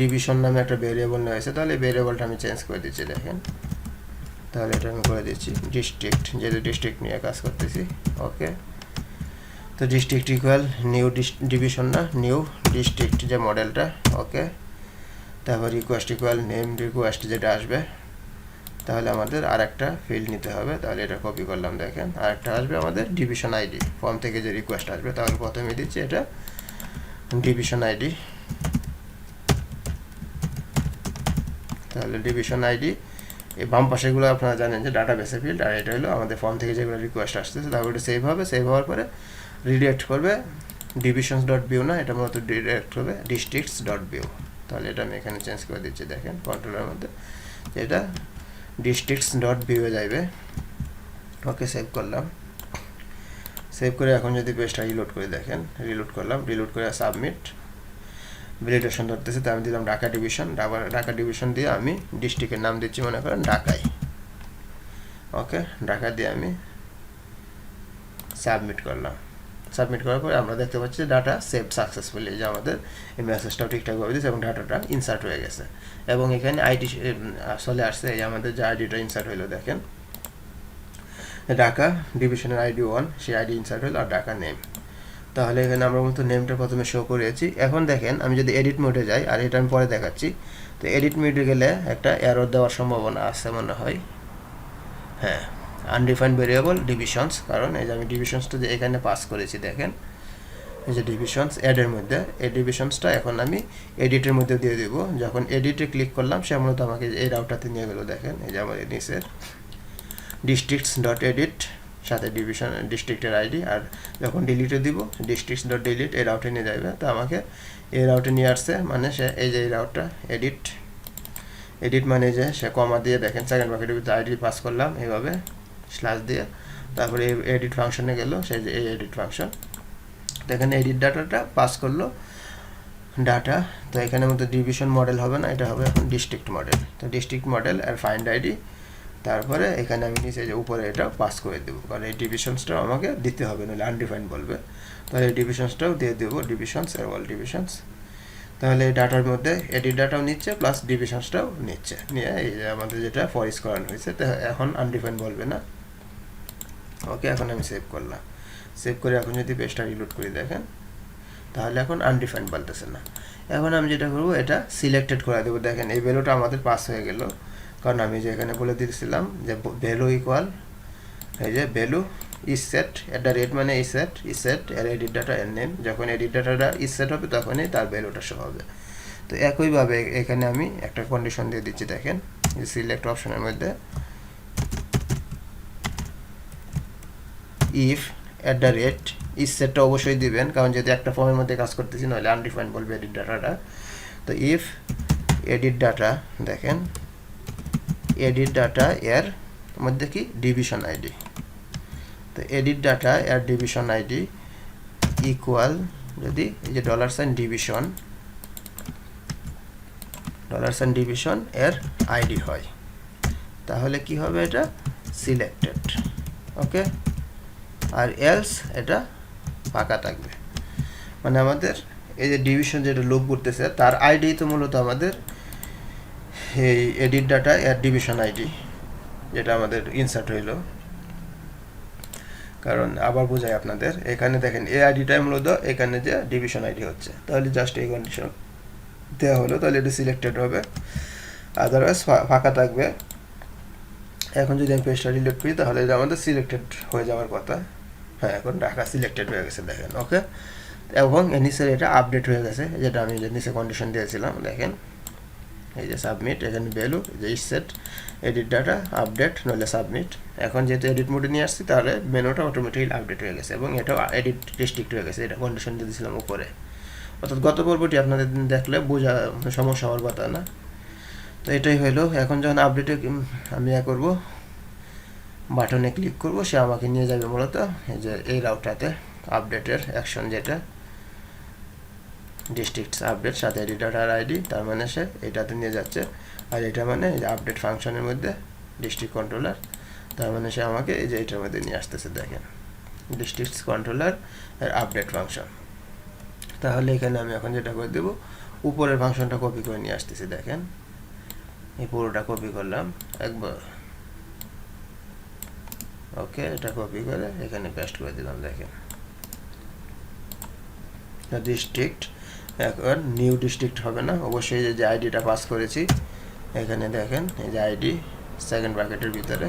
ডিভিশন নামে একটা ভেরিয়েবল নেওয়া হয়েছে, তাহলে এই ভেরিয়েবলটা আমি চেঞ্জ করে দিচ্ছি। দেখেন, তাহলে এটা আমি করে দিচ্ছি ডিস্ট্রিক্ট, যেহেতু ডিস্ট্রিক্ট নিয়ে কাজ করতেছি। ওকে, তো ডিস্ট্রিক্ট ইকুয়াল নিউ ডিভিশন না, নিউ ডিস্ট্রিক্ট যে মডেলটা। ওকে, তারপর রিকোয়েস্ট ইকুয়াল নেম রিকোয়েস্ট যেটা আসবে, তাহলে আমাদের আর একটা ফিল্ড নিতে হবে। তাহলে এটা কপি করলাম, দেখেন আর একটা আসবে আমাদের ডিভিশন আইডি, ফর্ম থেকে যে রিকোয়েস্ট আসবে। তাহলে প্রথমে দিচ্ছি এটা ডিভিশন আইডি, তাহলে ডিভিশন আইডি। এই বাম পাশেগুলো আপনারা জানেন যে ডাটাবেসে ফিল্ড, আর এটা হলো আমাদের ফর্ম থেকে যেগুলো রিকোয়েস্ট আসতেছে। তারপর এটা সেভ হবে, সেভ হওয়ার পরে রিডাইরেক্ট করবে divisions.view না, এটা মূলত রিডাইরেক্ট করবে districts.view। তাহলে এটা আমি এখানে চেঞ্জ করে দিচ্ছি, দেখেন কন্ট্রোলের মধ্যে এটা districts.view এ যাবে। ওকে, সেভ করলাম। সেভ করে এখন যদি পেজটা রিলোড করে, দেখেন রিলোড করলাম, রিলোড করে সাবমিট, ভ্যালিডেশন ধরতেছে। তো আমি দিলাম ঢাকা ডিভিশন, ঢাকা ডিভিশন দিয়ে আমি ডিস্ট্রিক্টের নাম দিচ্ছি মনে করেন ঢাকায়। ওকে, ঢাকা দিয়ে আমি সাবমিট করলাম। সাবমিট করার পরে আমরা দেখতে পাচ্ছি ডাটা সেভ সাকসেসফুলি, যে আমাদের এই মেসেজটাও ঠিকঠাকভাবে দিয়েছে এবং ডাটাটা ইনসার্ট হয়ে গেছে এবং এখানে আইডি চলে আসছে। এই যে আমাদের যে আইডিটা ইনসার্ট হইলো দেখেন, ঢাকা ডিভিশনের আইডি 1, সেই আইডি ইনসার্ট হলো আর ঢাকা নেম। তাহলে এখানে আমরা মতো নেমটা প্রথমে শো করেছি। এখন দেখেন আমি যদি এডিট মোডে যাই, আর এটা আমি পরে দেখাচ্ছি, তো এডিট মোডে গেলে একটা এরর দেওয়ার সম্ভাবনা আছে মনে হয়। হ্যাঁ, আনডিফাইন্ড ভেরিয়েবল ডিভিশনস, কারণ এই যে আমি ডিভিশনসটা যে এখানে পাস করেছি দেখেন, এই যে ডিভিশনস অ্যাডের মধ্যে, এই ডিভিশনসটা এখন আমি এডিটের মধ্যে দিয়ে দেব। যখন এডিটে ক্লিক করলাম সে মূলত আমাকে এই রাউটাতে নিয়ে গেল দেখেন, এই যে আমার নিচের ডিস্ট্রিক্টস ডট এডিট সাথে ডিভিশন ডিস্ট্রিক্টের আইডি, আর যখন ডিলিটে দিব ডিস্ট্রিক্টস ডট ডিলিট এই রাউটে নিয়ে যাবে। তো আমাকে এই রাউটে নিয়ে আসছে, মানে সে এই যে এই রাউটটা এডিট মানে যে সে কমা দিয়ে দেখেন সেকেন্ড ব্র্যাকেটের ভিতরে আইডি পাস করলাম এইভাবে স্ল্যাশ দিয়ে, তারপরে এই এডিট ফাংশনে গেল, সেই যে এই এডিট ফাংশন, তো এখানে এডিট ডাটাটা পাস করলো ডাটা। তো এখানে মধ্যে ডিভিশন মডেল হবে না, এটা হবে এখন ডিস্ট্রিক্ট মডেল। তো ডিস্ট্রিক্ট মডেল আর ফাইন্ড আইডি, তারপরে এখানে আমি নিচে যে উপরে এটা পাস করে দেবো, কারণ এই ডিভিশনসটাও আমাকে দিতে হবে, নাহলে আনডিফাইন্ড বলবে। তাহলে এই ডিভিশনসটাও দিয়ে দেবো, ডিভিশনস আর অল ডিভিশনস। তাহলে এই ডাটার মধ্যে এডিট ডাটাও নিচ্ছে প্লাস ডিভিশনসটাও নিচ্ছে, নিয়ে এই যে আমাদের যেটা ফরিস করানো হয়েছে, তো এখন আনডিফাইন্ড বলবে না। ওকে, এখন আমি সেভ করলাম। সেভ করে এখন যদি পেজটা রিলোড করি দেখেন, তাহলে এখন আনডিফাইন্ড বলতেছে না। এখন আমি যেটা করবো, এটা সিলেক্টেড করে দেবো। দেখেন এই ভ্যালুটা আমাদের পাস হয়ে গেল, কারণ আমি যে এখানে বলে দিয়েছিলাম যে ভ্যালু ইকুয়াল, এই যে value is set at the rate, মানে ইজ সেট এর এডিট ডাটা এর নেম, যখন এডিট ডাটাটা ইজ সেট হবে তখনই তার ভ্যালুটা শো হবে। তো একইভাবে এখানে আমি একটা কন্ডিশন দিয়ে দিচ্ছি দেখেন, সিলেক্ট অপশনের মধ্যে if at the rate is সেটটা অবশ্যই দিবেন, কারণ যদি একটা ফর্মের মধ্যে কাজ করতেছি নাহলে আনডিফাইন্ড বলবে এডিট ডাটাটা। তো ইফ এডিট ডাটা, দেখেন এডিট ডাটা এর মধ্যে কি ডিভিশন আইডি, তো এডিট ডাটা এর ডিভিশন আইডি ইকুয়াল, যদি এই যে $ডিভিশন এর আইডি হয়, তাহলে কি হবে, এটা সিলেক্টেড। ওকে, আর এলস এটা ফাঁকা থাকবে। মানে আমাদের এই যে ডিভিশন যেটা লুপ করতেছে তার আইডি তো মূলত আমাদের এই এডিট ডাটা এর ডিভিশন আইডি, যেটা আমাদের ইনসার্ট হইলো। কারণ আবার বোঝাই আপনাদের, এখানে দেখেন এই আইডিটাই মূলত এখানে যে ডিভিশন আইডি হচ্ছে, তাহলে জাস্ট এই কন্ডিশন দেওয়া হলো, তাহলে এটা সিলেক্টেড হবে, আদারওয়াইজ ফাঁকা থাকবে। এখন যদি আমি পেজটা ডিলিট করি তাহলে এটা আমাদের সিলেক্টেড হয়ে যাওয়ার কথা। হ্যাঁ, এখন ঢাকা সিলেক্টেড হয়ে গেছে দেখেন। ওকে, এবং নিচে এটা আপডেট হয়ে গেছে, যেটা আমি যে নিচে কন্ডিশন দিয়েছিলাম দেখেন, এই যে সাবমিট, এখানে ভ্যালু যে is set edit data update নইলে সাবমিট। এখন যেহেতু এডিট মোডে নিয়ে আসছি তাহলে মেনুটা অটোমেটিক্যালি আপডেট হয়ে গেছে এবং এটাও এডিট ডিস্ট্রিক্ট হয়ে গেছে, এটা কন্ডিশন দিয়ে দিয়েছিলাম উপরে। অর্থাৎ গত পর্বটি আপনাদের দেখলে বোঝা সমস্যা হওয়ার কথা না। তো এটাই হইলো। এখন যখন আপডেটে আমি করব, বাটনে ক্লিক করব, সে আমাকে নিয়ে যাবে মূলত এই যে এই রাউটাতে আপডেটের অ্যাকশন, যেটা ডিস্ট্রিক্টস আপডেট সাথে এডিট ডাটার আইডি, তার মানে সে এটাতে নিয়ে যাচ্ছে। আর এটা মানে এই যে আপডেট ফাংশনের মধ্যে ডিস্ট্রিক্ট কন্ট্রোলার, তার মানে সে আমাকে এই যে এটার মধ্যে নিয়ে আসতেছে দেখেন, ডিস্ট্রিক্টস কন্ট্রোলার এর আপডেট ফাংশন। তাহলে এখানে আমি এখন যেটা করে দেবো, উপরের ফাংশনটা কপি করে নিয়ে আসতেছি দেখেন, এই পুরোটা কপি করলাম একবার। ওকে, এটা কপি করে এখানে পেস্ট করে দিলাম দেখেন, ডিস্ট্রিক্ট। এখন নিউ ডিস্ট্রিক্ট হবে না, অবশ্যই যে আইডিটা পাস করেছি এখানে দেখেন, এই যে আইডি সেকেন্ড ব্র্যাকেটের ভিতরে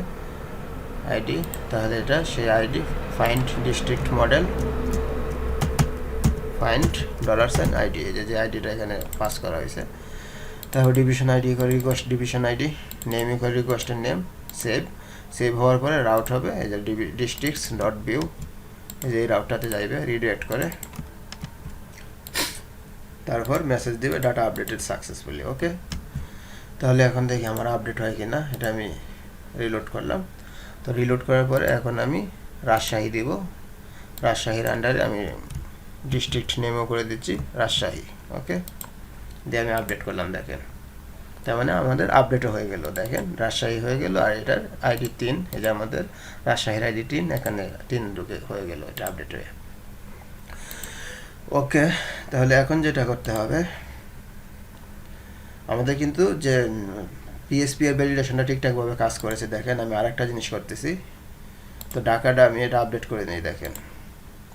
আইডি, তাহলে এটা সেই ID find district model find $সাইন আইডি, এই যে আইডিটা এখানে পাস করা হয়েছে। তারপর ডিভিশন আইডি করে request division ID, name equal রিকোয়েস্টের নেম, সেভ হওয়ার পরে রাউট হবে এই যে ডিস্ট্রিক্টস ডট ভিউ, এই যে এই রাউটটাতে যাইবে রিডাইরেক্ট করে, তারপর মেসেজ দিবে ডাটা আপডেটেড সাকসেসফুলি। ওকে, তাহলে এখন দেখি আমার আপডেট হয় কি না, এটা আমি রিলোড করলাম। তো রিলোড করার পরে এখন আমি রাজশাহী দিব, রাজশাহীর আন্ডারে আমি ডিস্ট্রিক্ট নেমও করে দিচ্ছি রাজশাহী। ওকে, দিয়ে আমি আপডেট করলাম দেখেন, তার মানে আমাদের আপডেটও হয়ে গেল দেখেন, রাজশাহী হয়ে গেল। আর এটার আইডি 3, এই যে আমাদের রাজশাহীর আইডি 3, এখানে 3 ঢুকে হয়ে গেল, এটা আপডেট হয়ে। ওকে, তাহলে এখন যেটা করতে হবে আমাদের কিন্তু যে পিএসপি এর ভ্যালিডেশনটা ঠিকঠাকভাবে কাজ করেছে। দেখেন আমি আরেকটা জিনিস করতেছি, তো ঢাকাটা আমি এটা আপডেট করে নিই। দেখেন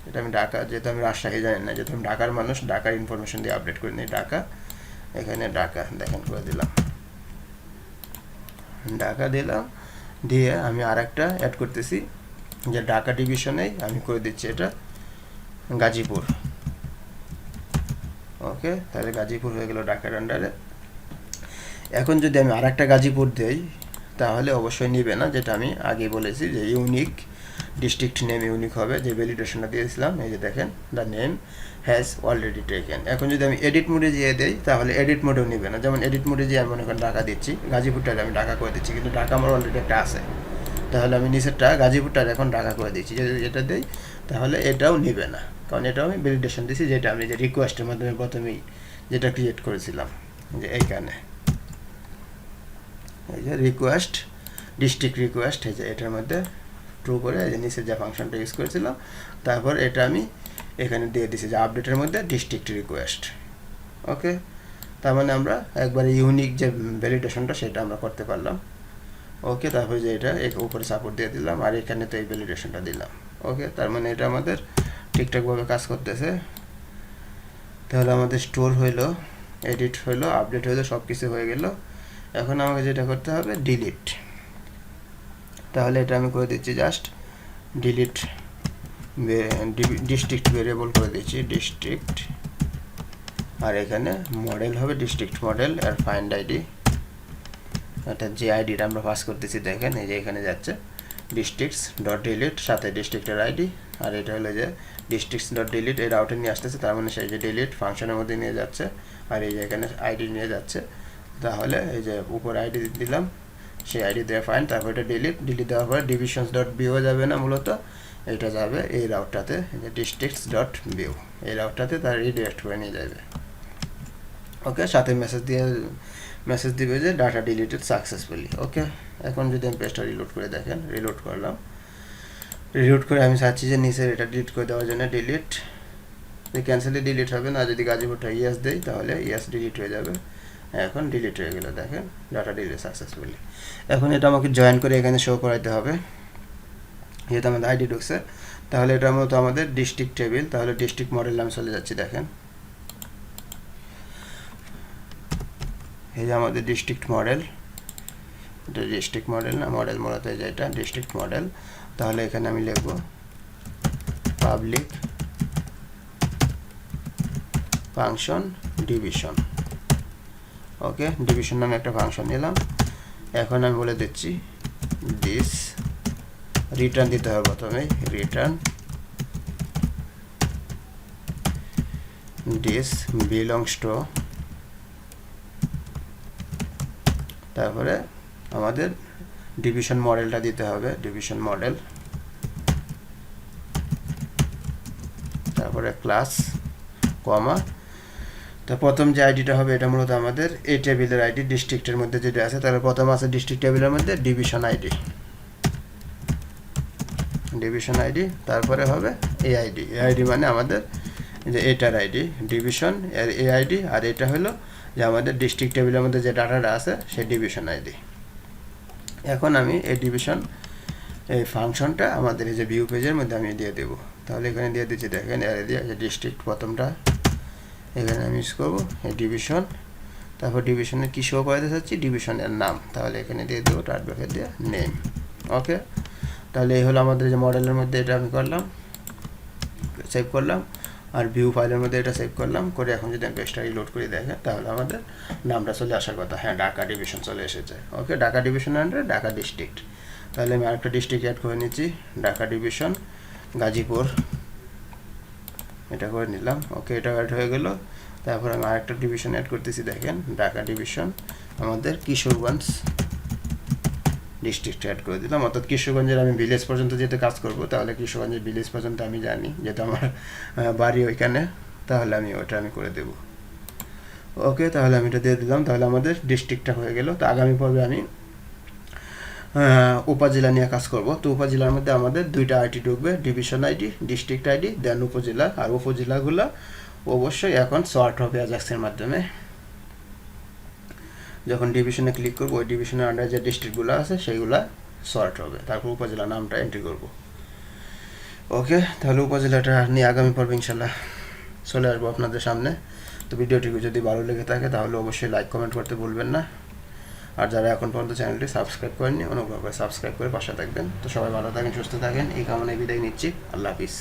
এটা আমি ঢাকা, যেহেতু আমি রাজশাহী জানি না, যেহেতু আমি ঢাকার মানুষ, ঢাকার ইনফরমেশন দিয়ে আপডেট করে নিই। ঢাকা, এখানে ঢাকা দেখেন করে দিলাম, ঢাকা দিলাম, দিয়ে আমি আরেকটা অ্যাড করতেছি যে ঢাকা ডিভিশনেই আমি করে দিচ্ছি এটা গাজীপুর। ওকে, তাহলে গাজীপুর হয়ে গেল ঢাকার আন্ডারে। এখন যদি আমি আরেকটা গাজীপুর দেই তাহলে অবশ্যই নিবে না, যেটা আমি আগে বলেছি যে ইউনিক ডিস্ট্রিক্ট নেম ইউনিক হবে, যে ভ্যালিডেশনটা দিয়েছিলাম। এই যে দেখেন the name has already taken. এখন যদি আমি এডিট মোডে যেয়ে দেই তাহলে এডিট মোডেও নিবে না। যেমন এডিট মোডে যেয়ে আমি মনে করেন ঢাকা দিচ্ছি, গাজীপুরটাকে আমি ঢাকা করে দিচ্ছি, কিন্তু ঢাকা আমার অলরেডি একটা আছে, তাহলে আমি নিচেরটা গাজীপুরটা এখন ঢাকা করে দিচ্ছি। যদি এটা দেই তাহলে এটাও নিবে না, কারণ এটাও আমি ভ্যালিডেশন দিচ্ছি, যেটা আমি যে রিকোয়েস্টের মাধ্যমে প্রথমেই যেটা ক্রিয়েট করেছিলাম, যে এইখানে এই যে রিকোয়েস্ট ডিস্ট্রিক্ট রিকোয়েস্ট, এই যে এটার মধ্যে ট্রু করে এই যে নিচে যে ফাংশনটা ইউজ করেছিলাম, তারপর এটা আমি এখানে দিয়ে দিছি যে আপডেটের মধ্যে ডিস্ট্রিক্ট রিকোয়েস্ট। ওকে, তার মানে আমরা একবারে ইউনিক যে ভ্যালিডেশনটা সেটা আমরা করতে পারলাম। ওকে, তারপরে যে এটা উপরে সাপোর্ট দিয়ে দিলাম, আর এখানে তো এই ভ্যালিডেশনটা দিলাম। ওকে, তার মানে এটা আমাদের ঠিকঠাকভাবে কাজ করতেছে। তাহলে আমাদের স্টোর হইলো, এডিট হইলো, আপডেট হইলো, সব কিছু হয়ে গেল। এখন আমাকে যেটা করতে হবে ডিলিট, তাহলে এটা আমি করে দিচ্ছি জাস্ট ডিলিট ডিস্ট্রিক্ট ভেরিয়েবল করে দিচ্ছি ডিস্ট্রিক্ট, আর এখানে মডেল হবে ডিস্ট্রিক্ট মডেল, আর ফাইন্ড আইডি, অর্থাৎ যে আইডিটা আমরা পাস করতেছি দেখেন এই যে এখানে যাচ্ছে ডিস্ট্রিক্টস ডট ডিলিট, সাথে ডিস্ট্রিক্টের আইডি, আর এটা হলো যে ডিস্ট্রিক্টস ডট ডিলিট এই রাউটে নিয়ে আসতেছে, তার মানে সেই যে ডিলিট ফাংশনের মধ্যে নিয়ে যাচ্ছে, আর এই যে এখানে আইডি নিয়ে যাচ্ছে। তাহলে এই যে উপরে আইডি দিলাম, সেই আইডি দেওয়া ফাইন, তারপর এটা ডিলিট দেওয়ার পরে ডিভিশনস ডট বিও যাবে না, মূলত এটা যাবে এই রাউটটাতে, যে ডিস্ট্রিক্টস ডট বিও, এই রাউটটাতে তার রিডিরেক্ট করে নিয়ে যাবে। ওকে, সাথে মেসেজ দিবে যে ডাটা ডিলিটেড সাকসেসফুলি। ওকে, এখন যদি আমি পেজটা রিলোড করে দেখেন, রিলোড করলাম, রিলোড করে আমি চাচ্ছি যে নিচের এটা ডিলিট করে দেওয়ার জন্য ডিলিট, ক্যান্সেলে ডিলিট হবে না, যদি গাজীপুরটা ইয়েস দেই তাহলে ইয়েস ডিলিট হয়ে যাবে। এখন ডিলিট হয়ে গেল, দেখেন ডাটা ডিলিট সাকসেসফুলি। এখন এটা আমাকে জয়েন করে এখানে শো করাইতে হবে, যেহেতু আমাদের আইডি ঢুকছে। তাহলে এটার মতো আমাদের ডিস্ট্রিক্ট টেবিল, তাহলে ডিস্ট্রিক্ট মডেল নাম চলে যাচ্ছি, দেখেন এই যে আমাদের ডিস্ট্রিক্ট মডেল, এটা ডিস্ট্রিক্ট মডেল না, মডেল মূলত এই যে এটা ডিস্ট্রিক্ট মডেল। তাহলে এখানে আমি লিখব পাবলিক ফাংশন ডিভিশন। ওকে, ডিভিশন নামে একটা ফাংশন নিলাম। এখন আমি বলে দিচ্ছি দিস, রিটার্ন দিতে হবে প্রথমে, রিটার্ন দিস বিলংস টু, তারপরে আমাদের ডিভিশন মডেলটা দিতে হবে, ডিভিশন মডেল, তারপরে ক্লাস কমা, তো প্রথম যে আইডিটা হবে এটা মূলত আমাদের এই টেবিলের আইডি, ডিস্ট্রিক্টের মধ্যে যেটা আছে, তাহলে প্রথম আছে ডিস্ট্রিক্ট টেবিলের মধ্যে ডিভিশন আইডি, ডিভিশন আইডি, তারপরে হবে এই আইডি, এই আইডি মানে আমাদের যে এটার আইডি ডিভিশন এর এই আইডি, আর এটা হলো যে আমাদের ডিস্ট্রিক্ট টেবিলের মধ্যে যে ডাটাটা আছে সেই ডিভিশন আইডি। এখন আমি এই ডিভিশন এই ফাংশনটা আমাদের এই যে ভিউ পেজের মধ্যে আমি দিয়ে দেবো, তাহলে এখানে দিয়ে দিচ্ছি, দেখেন এর দিয়ে ডিস্ট্রিক্ট প্রথমটা এখানে আমি ইউজ করবো এই ডিভিশন, তারপর ডিভিশনে কী শো করাতে চাচ্ছি ডিভিশনের নাম, তাহলে এখানে দিয়ে দেবো টার্ট ব্র্যাকেট দিয়ে নেম। ওকে, তাহলে এই হলো আমাদের যে মডেলের মধ্যে এটা আমি করলাম, সেভ করলাম, আর ভিউ ফাইলের মধ্যে এটা সেভ করলাম করে। এখন যদি আমি পেজটা রিলোড করে দেখেন তাহলে আমাদের নামটা চলে আসার কথা, হ্যাঁ ঢাকা ডিভিশন চলে এসেছে। ওকে, ঢাকা ডিভিশন আন্ডারে ঢাকা ডিস্ট্রিক্ট, তাহলে আমি আরেকটা ডিস্ট্রিক্ট অ্যাড করে নিচ্ছি, ঢাকা ডিভিশন গাজীপুর, এটা করে নিলাম। ওকে, এটা অ্যাড হয়ে গেল। তারপর আমি আরেকটা ডিভিশন অ্যাড করতেছি, দেখেন ঢাকা ডিভিশন আমাদের কিশোরগঞ্জ ডিস্ট্রিক্ট অ্যাড করে দিলাম, অর্থাৎ কিশোরগঞ্জের আমি ভিলেজ পর্যন্ত যেতে কাজ করব, তাহলে কিশোরগঞ্জের ভিলেজ পর্যন্ত আমি জানি, যেহেতু আমার বাড়ি ওইখানে, তাহলে আমি ওটা আমি করে দেব। ওকে, তাহলে আমি এটা দিয়ে দিলাম, তাহলে আমাদের ডিস্ট্রিক্টটা হয়ে গেল। তো আগামী পর্বে আমি উপজেলা নিয়ে কাজ করব। তো উপজেলার মধ্যে আমাদের দুইটা আইডি ঢুকবে, ডিভিশন আইডি, ডিস্ট্রিক্ট আইডি, দেন উপজেলা, আর উপজেলাগুলো অবশ্যই এখন সর্ট হবে অ্যাজাক্সের মাধ্যমে। যখন ডিভিশনে ক্লিক করবো ওই ডিভিশনের আন্ডারে যে ডিস্ট্রিক্টগুলো আছে সেইগুলা সর্ট হবে, তারপর উপজেলা নামটা এন্ট্রি করব। ওকে, তাহলে উপজেলাটা নিয়ে আগামী পর্বে ইনশাল্লাহ চলে আসবো আপনাদের সামনে। তো ভিডিওটি যদি ভালো লেগে থাকে তাহলে অবশ্যই লাইক কমেন্ট করতে ভুলবেন না। আর যারা এখন পর্যন্ত চ্যানেলটি সাবস্ক্রাইব করেননি অনুগ্রহ করে সাবস্ক্রাইব করে পাশে থাকবেন। তো সবাই ভালো থাকেন, সুস্থ থাকেন, এই কামনায় বিদায় নিচ্ছি। আল্লাহ হাফিজ।